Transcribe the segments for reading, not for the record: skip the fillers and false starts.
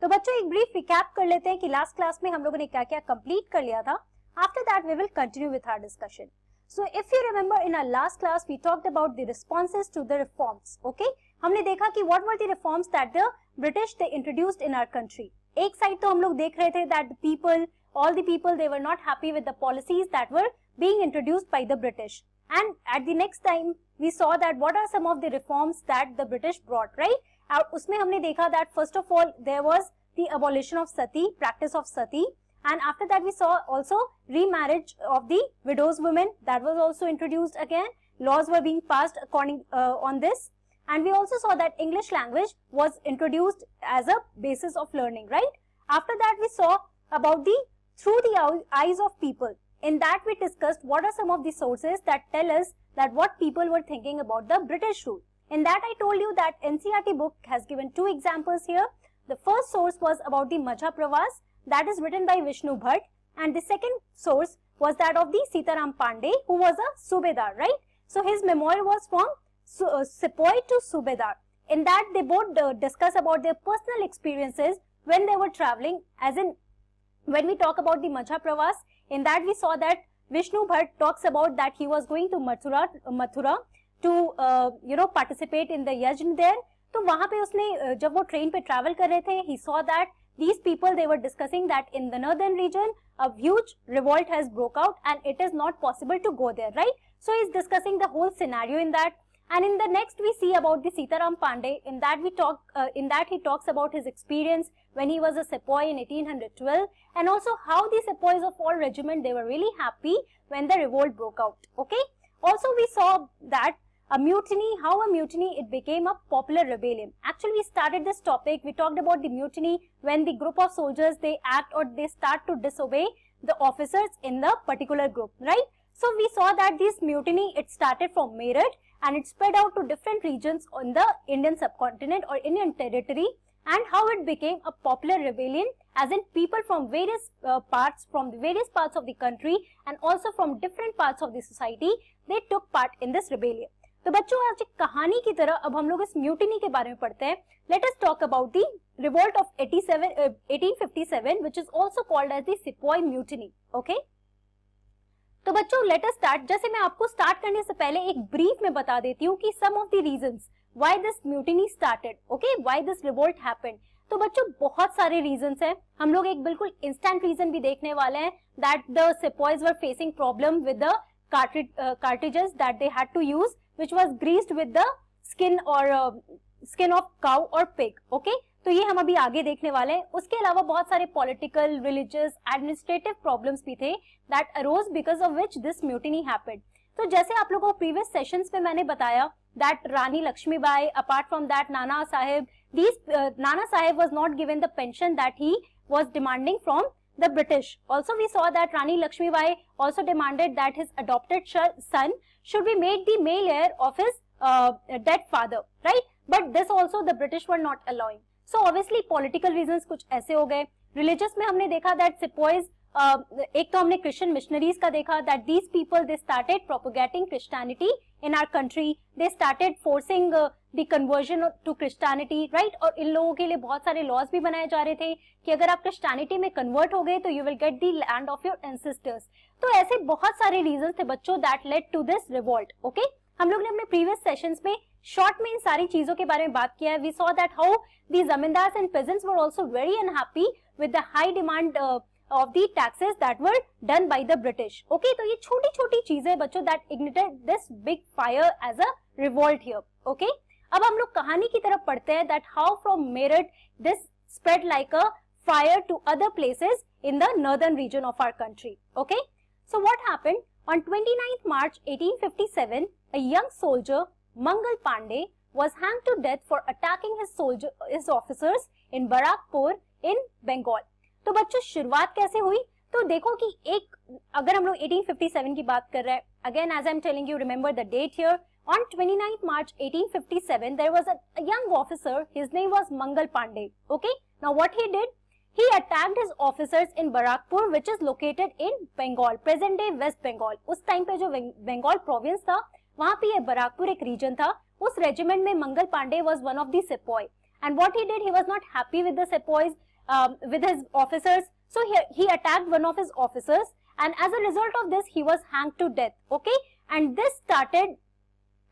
तो बच्चों एक ब्रीफ रिकैप कर लेते हैं कि लास्ट क्लास में हम लोगों ने क्या क्या कंप्लीट कर लिया था. After that we will continue with our discussion. So if you remember in our last class we talked about the responses to the reforms. Okay, हमने देखा कि what were the reforms that the British they introduced in our country. एक side तो हम लोग देख रहे थे that the people, all the people they were not happy with the policies that were being introduced by the British. And at the next time we saw that what are some of the reforms that the British brought, right? और उसमें हमने देखा that first of all there was the abolition of sati, practice of sati. And after that we saw also remarriage of the widows women, that was also introduced again. Laws were being passed according on this. And we also saw that English language was introduced as a basis of learning, right? After that we saw about the through the eyes of people. In that we discussed what are some of the sources that tell us that what people were thinking about the British rule. In that I told you that NCERT book has given two examples here. The first source was about the Majha Pravas, that is written by Vishnu Bhatt, and the second source was that of the Sitaram Pandey, who was a Subedar, right? So his memoir was from Sepoy to Subedar. In that they both discuss about their personal experiences when they were traveling, as in when we talk about the Majha Pravas, in that we saw that Vishnu Bhatt talks about that he was going to Mathura to participate in the yajna there. तो वहाँ पे उसने जब वो train पे travel कर रहे थे, he saw that these people they were discussing that in the northern region a huge revolt has broke out and it is not possible to go there, right? So he is discussing the whole scenario in that. And in the next we see about the Sitaram Pandey. In that he talks about his experience when he was a sepoy in 1812, and also how the sepoys of all regiment they were really happy when the revolt broke out. Okay. Also we saw that a mutiny, how a mutiny it became a popular rebellion. Actually we started this topic, we talked about the mutiny when the group of soldiers they act or they start to disobey the officers in the particular group, right? So we saw that this mutiny it started from Meerut and it spread out to different regions on the Indian subcontinent or Indian territory, and how it became a popular rebellion, as in people from various parts of the country and also from different parts of the society they took part in this rebellion. तो बच्चों आज एक कहानी की तरह अब हम लोग इस म्यूटिनी के बारे में पढ़ते हैं. Let us talk about the revolt of 1857 which is also called as the sepoy mutiny. Okay, तो बच्चों लेट अस स्टार्ट. जैसे मैं आपको स्टार्ट करने से पहले एक ब्रीफ में बता देती हूँ कि some of the reasons why this mutiny started. Okay, why this revolt happened. तो बच्चों बहुत सारे रीजंस हैं. हम लोग एक बिल्कुल इंस्टेंट रीजन भी देखने वाले हैं that the sepoys were facing problem with the cartridges that they had to use, which was greased with the skin of cow or pig. Okay, तो ये हम अभी आगे देखने वाले हैं. उसके अलावा बहुत सारे पॉलिटिकल, रिलीजियस, एडमिनिस्ट्रेटिव प्रॉब्लम्स भी थे that arose because of which this mutiny happened. तो जैसे आप लोगों को प्रीवियस सेशंस में मैंने बताया that Rani Lakshmibai, apart from that Nana Sahib, Nana Sahib was not given the pension that he was demanding from the British. Also we saw that Rani Lakshmibai also demanded that his adopted son should be made the male heir of his dead father, right? But this also the British were not allowing. So obviously political reasons कुछ ऐसे हो गए. Religious में हमने देखा that sepoys एक तो हमने Christian missionaries का देखा that these people they started propagating Christianity in our country. They started forcing the conversion to Christianity, right? और इन लोगों के लिए बहुत सारे laws भी बनाए जा रहे थे कि अगर आप Christianity में convert हो गए तो you will get the land of your ancestors. तो ऐसे बहुत सारे reasons थे बच्चों that led to this revolt. Okay? हम लोग ने अपने previous sessions में short में इन सारी चीजों के बारे में बात किया है. We saw that how the zamindars and peasants were also very unhappy with the high demand of the taxes that were done by the British. Okay, तो ये छोटी छोटी चीजें बच्चों that ignited this big fire as a revolt here. Okay, अब हम लोग कहानी की तरफ पढ़ते हैं that how from Meerut this spread like a fire to other places in the northern region of our country. Okay, so what happened on 29th March 1857, a young soldier Mangal Pandey was hanged to death for attacking his officers in Barakpur in Bengal. तो बच्चों शुरुआत कैसे हुई? तो देखो कि एक अगर हम लोग 1857 की बात कर रहे हैं, again as I am telling you remember the date here. On 29th March 1857, there was a young officer. His name was Mangal Pandey. Okay. Now what he did? He attacked his officers in Barakpur, which is located in Bengal, present day West Bengal. उस time पे जो Bengal province था, वहाँ पे ये बराकपुर एक reason था. उस रेजिमेंट में Mangal Pandey was one of the sepoy. And what he did? He was not happy with the sepoys. with his officers. So he attacked one of his officers, and as a result of this, he was hanged to death. Okay, and this started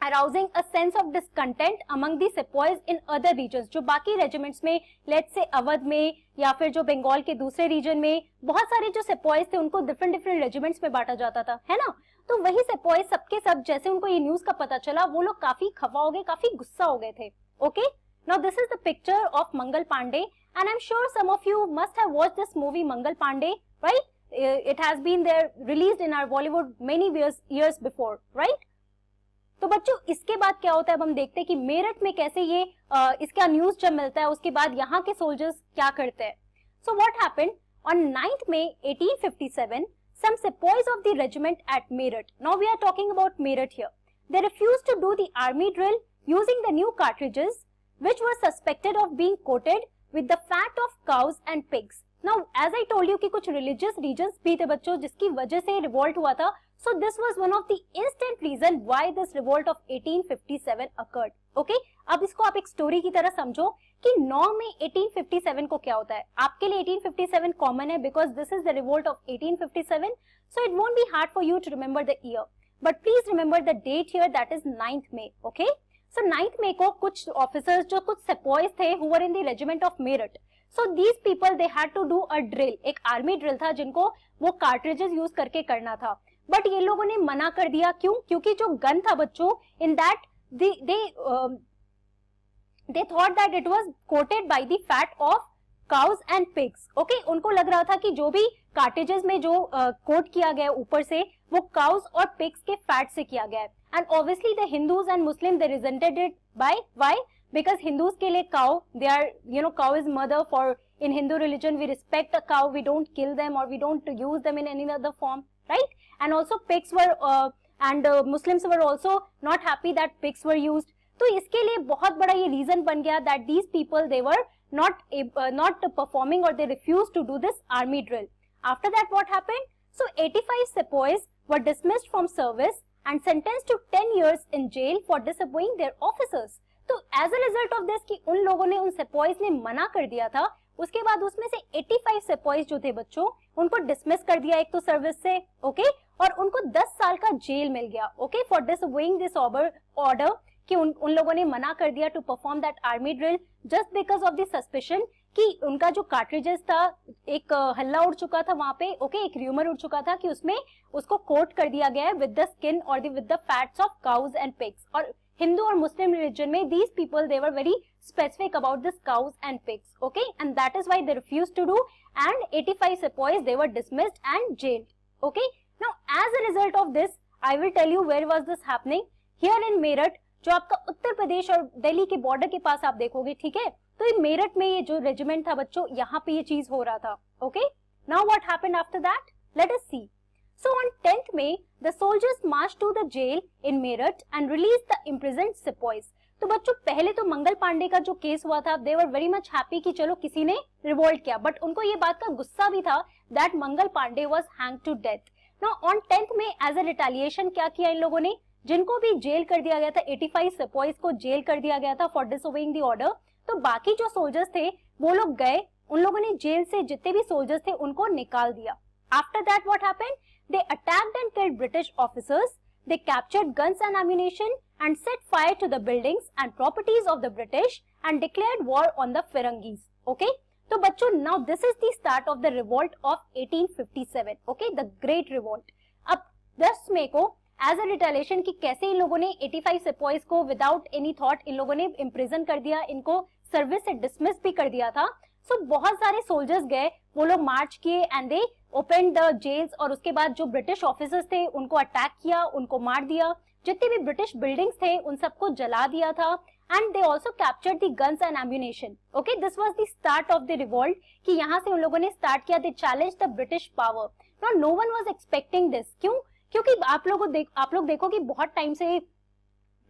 arousing a sense of discontent among the sepoys in other regions. जो बाकी regiments में, let's say Awadh में या फिर जो बंगाल के दूसरे region में बहुत सारे जो sepoys थे उनको different regiments में बांटा जाता था, है ना? तो वही sepoys सबके सब जैसे उनको ये news का पता चला, वो लोग काफी खफा हो गए, काफी गुस्सा हो गए थे. Okay? Now this is the picture of Mangal Pandey, and I'm sure some of you must have watched this movie Mangal Pandey, right? It has been there, released in our Bollywood many years before, right? तो बच्चों इसके बाद क्या होता है, अब हम देखते हैं कि मेरठ में कैसे ये इसका न्यूज जब मिलता है उसके बाद यहाँ के सोल्जर्स क्या करते हैं. So what happened on 9th May 1857, some sepoys of the regiment at Meerut, now we are talking about Meerut here, they refused to do the army drill using the new cartridges which were suspected of being coated with the fat of cows and pigs. Now as I told you कि कुछ religious reasons भी थे बच्चों जिसकी वजह से revolt हुआ था. So this was one of the instant reason why this revolt of 1857 occurred. Okay? अब इसको आप एक स्टोरी की तरह समझो कि 9 मई 1857 को क्या होता है. आपके लिए 1857 कॉमन है because this is the revolt of 1857. So it won't be hard for you to remember the year. But please remember the date here, that is 9th May. Okay? So 9th May को कुछ officers जो कुछ sepoys थे who were in the regiment of Meerut. So these people they had to do a drill. एक army drill था जिनको वो cartridges use करके करना था. बट ये लोगों ने मना कर दिया. क्यों? क्योंकि जो गन था बच्चों in that they thought that it was coated by the fat of cows and pigs. Okay? उनको लग रहा था कि जो भी कार्टेजेस में जो कोट किया गया ऊपर से वो काउस और पिग्स के फैट से किया गया है. And obviously the Hindus and Muslim they rejected it by why? Because Hindus के लिए cow, they are cow is mother for, in Hindu religion we respect a cow, we don't kill them or we don't use them in any other form, right? And also pigs were Muslims were also not happy that pigs were used. तो इसके लिए बहुत बड़ा ये reason बन गया that these people they were not performing or they refused to do this army drill. After that what happened? So 85 sepoys were dismissed from service and sentenced to 10 years in jail for disobeying their officers. तो as a result of this कि उन लोगों ने उन sepoys ने मना कर दिया था, उसके बाद उसमें से 85 सेपॉइज जो थे बच्चों उनको डिसमिस कर दिया एक तो सर्विस से. ओके? और उनको 10 साल का जेल मिल गया. Okay? For disobeying this order कि उन लोगों ने मना कर दिया to perform that army drill just because of the suspicion कि उनका जो कार्ट्रिजेस था एक हल्ला उड़ चुका था वहां पे. ओके? एक र्यूमर उड़ चुका था कि उसमें उसको कोट कर दिया गया है विद द स्किन और with the fats of cows and pigs. और Hindu or Muslim religion में these people they were very specific about this cows and pigs. Okay? And that is why they refused to do, and 85 sepoys they were dismissed and jailed. Okay? Now as a result of this I will tell you where was this happening. Here in Meerut, जो आपका उत्तर प्रदेश और दिल्ली के border के पास आप देखोगे. ठीक है? तो ये मेरठ में ये जो रेजिमेंट था बच्चों यहाँ पे ये चीज हो रहा था. Okay? Now what happened after that? Let us see. So on 10th May, the soldiers marched to the jail in Meerut and released the imprisoned sepoys. तो बच्चों पहले तो मंगल पांडे का जो केस हुआ था, they were very much happy कि चलो किसी ने रिवोल्ट किया, बट उनको ये बात का गुस्सा भी था that Mangal Pandey was hanged to death. Now on 10th May as a retaliation क्या किया इन लोगों ने? जिनको भी जेल कर दिया गया था, 85 sepoys को जेल कर दिया गया था for disobeying the order. तो बाकी जो सोल्जर्स थे वो लोग गए, उन लोगों ने जेल से जितने भी सोल्जर्स थे उनको निकाल दिया. After that what happened? They attacked and killed British officers. They captured guns and ammunition and set fire to the buildings and properties of the British and declared war on the Firangis. Okay? तो बच्चों now this is the start of the revolt of 1857. Okay? The Great Revolt. अब 10 मई को as a retaliation कि कैसे इन लोगों ने 85 sepoys को without any thought इन लोगों ने imprison कर दिया, इनको सर्विस से डिसमिस भी कर दिया था. सो बहुत सारे सोल्जर्स गए, वो लोग मार्च किए and they open the jails और उसके बाद जो ब्रिटिश ऑफिसर्स थे उनको अटैक किया, उनको मार दिया. जितने भी ब्रिटिश बिल्डिंग्स थे उन सबको जला दिया था and they also captured the guns and ammunition. Okay? This was the start of the revolt कि यहाँ से उन लोगों ने स्टार्ट किया. They challenge the British power. Now no one was expecting this. क्यों? क्योंकि आप लोग देखो कि बहुत टाइम से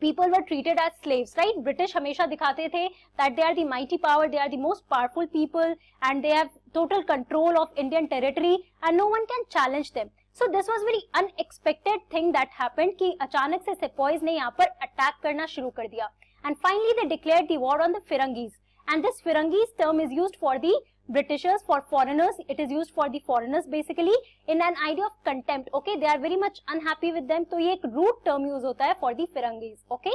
people were treated as slaves, right? British हमेशा दिखाते थे that they are the mighty power, they are the most powerful people and they have total control of Indian territory and no one can challenge them. So this was very unexpected thing that happened कि अचानक से sepoys ने यहाँ पर attack करना शुरू कर दिया and finally they declared the war on the Firangis and this Firangis term is used for the Britishers for foreigners. It is used for the foreigners basically in an idea of contempt. Okay, they are very much unhappy with them. तो ये एक rude term use होता है for the Firangis. Okay.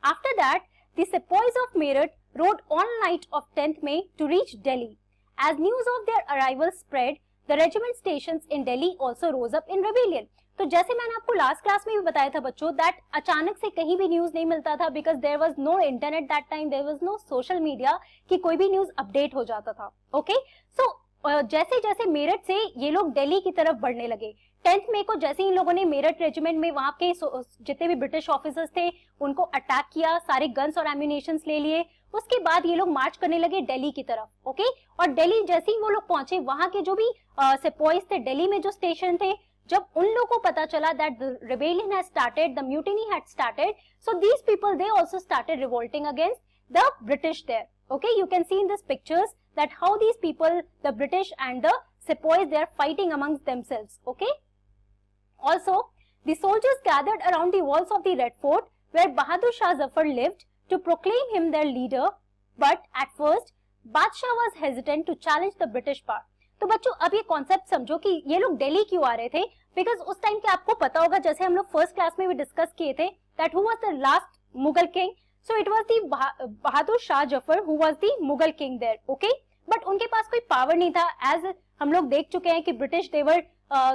After that, the sepoys of Meerut rode all night of 10th May to reach Delhi. As news of their arrival spread, the regiment stations in Delhi also rose up in rebellion. तो जैसे मैंने आपको last class में भी बताया था बच्चों, that अचानक से कहीं भी न्यूज नहीं मिलता था, because there was no internet that time, there was no social media कि कोई भी न्यूज अपडेट हो जाता था. ओके, सो जैसे जैसे मेरठ से ये लोग दिल्ली की तरफ बढ़ने लगे, 10th मई को जैसे इन लोगों ने मेरठ रेजिमेंट में वहां के जितने भी ब्रिटिश ऑफिसर्स थे उनको अटैक किया, सारे गन्स और एम्यूनेशंस ले लिए. उसके बाद ये लोग मार्च करने लगे दिल्ली की तरफ. ओके, और दिल्ली जैसे ही वो लोग पहुंचे, वहां के जो भी सिपाहीज थे दिल्ली में जो स्टेशन थे, जब उन लोगों को पता चला that the rebellion has started, the mutiny had started, so these people they also started revolting against the British there. Okay, you can see in these pictures that how these people, the British and the sepoys, they are fighting amongst themselves. Okay. Also, the soldiers gathered around the walls of the Red Fort where Bahadur Shah Zafar lived to proclaim him their leader, but at first Badshah was hesitant to challenge the British power. तो बच्चों अब ये concept समझो कि ये लोग दिल्ली क्यों आ रहे थे, बिकॉज उस टाइम के आपको पता होगा, जैसे हम लोग फर्स्ट क्लास में भी डिस्कस किए थे, that who was the last Mughal king, so it was the Bahadur Shah Zafar who was the Mughal king there. Okay, but उनके पास कोई पावर नहीं था, एज हम लोग देख चुके हैं कि British they're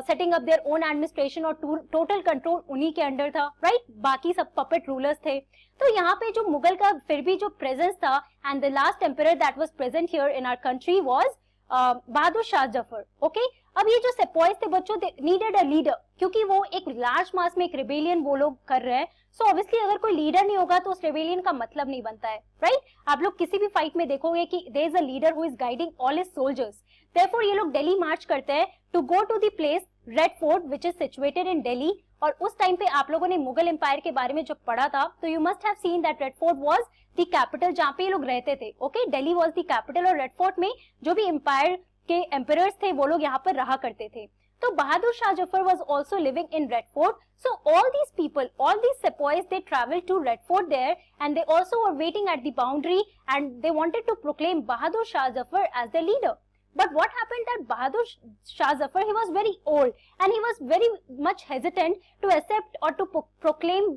setting up their own administration और टोटल कंट्रोल उन्हीं के अंडर था, राइट, बाकी सब पपेट रूलर्स थे. तो यहाँ पे जो मुगल का फिर भी जो प्रेजेंस था, and the last emperor that was present here in our country was Bahadur Shah Zafar. Okay, अब ये जो सेपॉइज थे बच्चों, दे नीडेड अ लीडर, क्योंकि वो एक लार्ज मास में एक रिबेलियन वो लोग कर रहे हैं. सो ऑब्वियसली अगर कोई लीडर नहीं होगा तो उस रिबेलियन का मतलब नहीं बनता है, राइट. आप लोग किसी भी फाइट में देखोगे कि there is a leader who is guiding all his soldiers. Therefore ये लोग दिल्ली मार्च करते हैं to go to the place red fort which is situated in Delhi. और उस टाइम पे आप लोगों ने मुगल एम्पायर के बारे में जब पढ़ा था, तो you must have seen that red fort was the capital जहां पे ये लोग रहते थे. Okay, Delhi was the capital और रेड फोर्ट में जो भी एम्पायर के एम्परर्स थे वो लोग यहाँ पर रहा करते थे. तो बहादुर Shah Zafar was also living in Red Fort. So all these people, all these sepoys, they traveled to Red Fort there, and they also were waiting at the boundary, and they wanted to proclaim Bahadur Shah Zafar as their leader. But what happened that Bahadur Shah Zafar, he was very old and he was very much hesitant to accept or to proclaim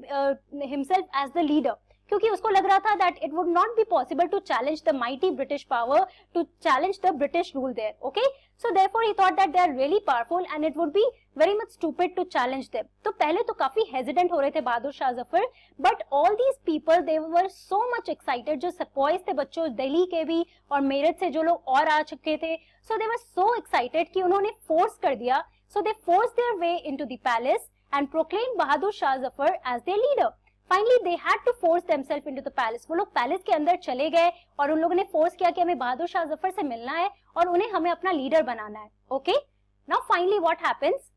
himself as the leader. क्योंकि उसको लग रहा था that it would not be possible to challenge the mighty British power, to challenge the British rule there. Okay, so therefore he thought that they are really powerful and it would be very much stupid to challenge them. तो पहले तो काफी hesitant हो रहे थे बहादुर Shah Zafar, but all these people they were so much excited. जो sepoys थे बच्चों दिल्ली के भी और मेरठ से जो लोग और आ चुके थे, so they were so excited कि उन्होंने force कर दिया. So they forced their way into the palace and proclaimed Bahadur Shah Zafar as their leader. Finally they had to force themselves into the palace. वो लोग palace के अंदर चले गए और उन लोगों ने फोर्स किया कि हमें बहादुर शाह जफर से मिलना है और उन्हें हमें अपना लीडर बनाना है. Okay, now finally what happens,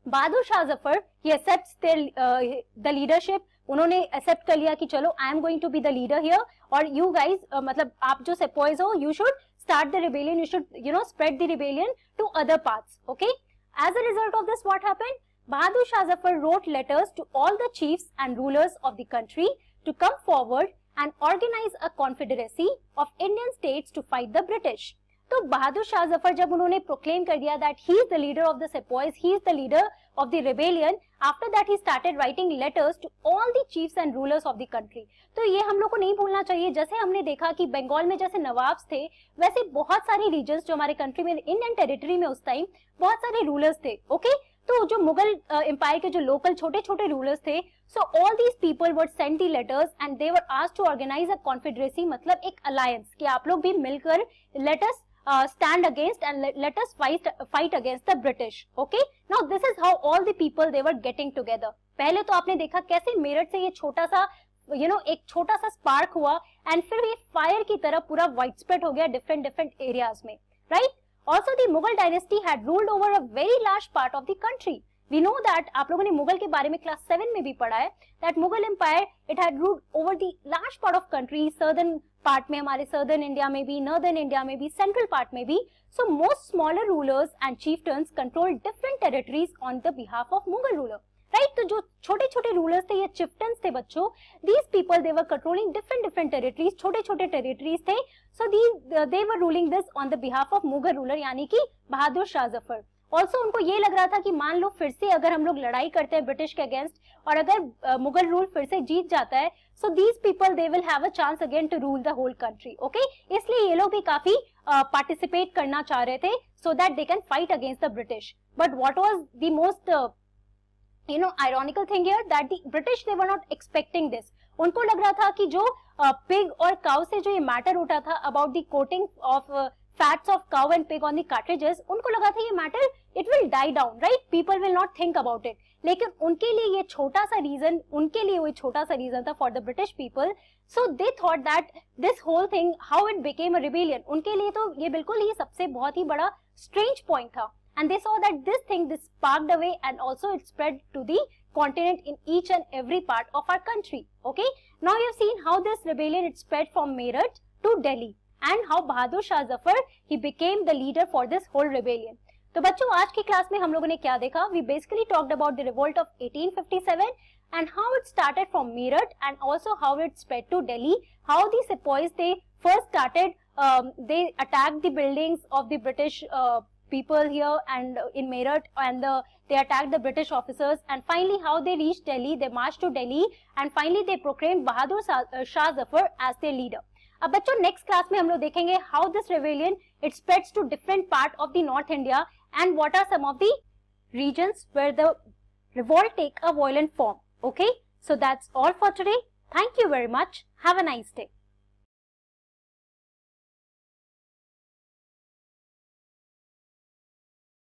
Bahadur Shah Zafar he accepts the leadership. उन्होंने एक्सेप्ट कर लिया कि चलो I am going to be the leader here, और यू गाइज मतलब आप जो सेपॉइज हो, you should start the rebellion, you should spread the rebellion to other parts. Okay, as a result of this what happened, Bahadur Shah Zafar wrote letters to all the chiefs and rulers of the country to come forward and organize a confederacy of Indian states to fight the British. तो बहादुर शाह जफर जब उन्होंने proclaim कर दिया that he is the leader of the sepoys, he is the leader of the rebellion, after that he started writing letters to all the chiefs and rulers of the country. तो ये हम लोग को नहीं भूलना चाहिए. जैसे हमने देखा कि बंगाल में जैसे नवाब्स थे, वैसे बहुत सारे रीजन्स जो हमारे कंट्री में इंडियन टेरिटरी में उस टाइम बहुत सारे रूलर्स थे. ओके, तो जो मुगल एम्पायर के जो लोकल छोटे छोटे रूलर्स थे, so all these people were send the letters and they were asked to organise a confederacy, मतलब एक अलायंस कि आप लोग भी मिलकर let us stand against and let us fight against the British. Okay, now this is how all the people they were getting together. पहले तो आपने देखा कैसे मेरठ से ये छोटा सा एक छोटा सा स्पार्क हुआ एंड फिर ये फायर की तरह पूरा वाइड स्प्रेड हो गया डिफरेंट एरियाज में, right. Also the Mughal dynasty had ruled over a very large part of the country. We know that आप लोगों ने मुगल के बारे में क्लास 7 में भी पढ़ा है that Mughal Empire it had ruled over the large part of country, southern part में हमारे southern India में भी, northern India में भी, central part में भी. So most smaller rulers and chieftains controlled different territories on the behalf of Mughal ruler. Right. तो जो छोटे छोटे रूलर्स थे, ये चिफ्टन्स थे बच्चों, these people they were controlling different territories, छोटे छोटे टेरिटरीज थे। So they were ruling this on the behalf of Mughal ruler यानी कि बहादुर शाह जफर। ऑल्सो उनको ये लग रहा था कि मान लो फिर से अगर हम लोग लड़ाई करते हैं ब्रिटिश के अगेंस्ट और अगर मुगल रूल फिर से जीत जाता है, so these people they will have a chance again to rule the whole country. Okay, इसलिए ये लोग भी काफी पार्टिसिपेट करना चाह रहे थे so that they can fight against the British. But what was the most ironical thing here that the British they were not expecting this. उनको लग रहा था कि जो पिग और काउ से जो ये मैटर उठा था about the coating of fats of cow and pig on the cartridges, उनको लगा था ये matter it will die down, right, people will not think about it. लेकिन उनके लिए ये छोटा सा रीजन, उनके लिए वो छोटा सा रीजन था for the British people. So they thought that this whole thing how it became a rebellion, उनके लिए तो ये बिल्कुल ही सबसे बहुत ही बड़ा स्ट्रेंज पॉइंट था। And they saw that this thing this sparked away and also it spread to the continent in each and every part of our country. Okay, now you have seen how this rebellion it spread from Meerut to Delhi and how Bahadur Shah Zafar he became the leader for this whole rebellion. तो बच्चों आज की class में हम लोगों ने क्या देखा? We basically talked about the revolt of 1857 and how it started from Meerut and also how it spread to Delhi. How the sepoys they first started, they attacked the buildings of the British people here and in Meerut and they attacked the British officers and finally how they reached Delhi, they marched to Delhi and finally they proclaimed Bahadur Shah Zafar as their leader. अब बच्चों next class में हम लोग देखेंगे how this rebellion it spreads to different part of the North India and what are some of the regions where the revolt take a violent form. Okay, so that's all for today. Thank you very much. Have a nice day.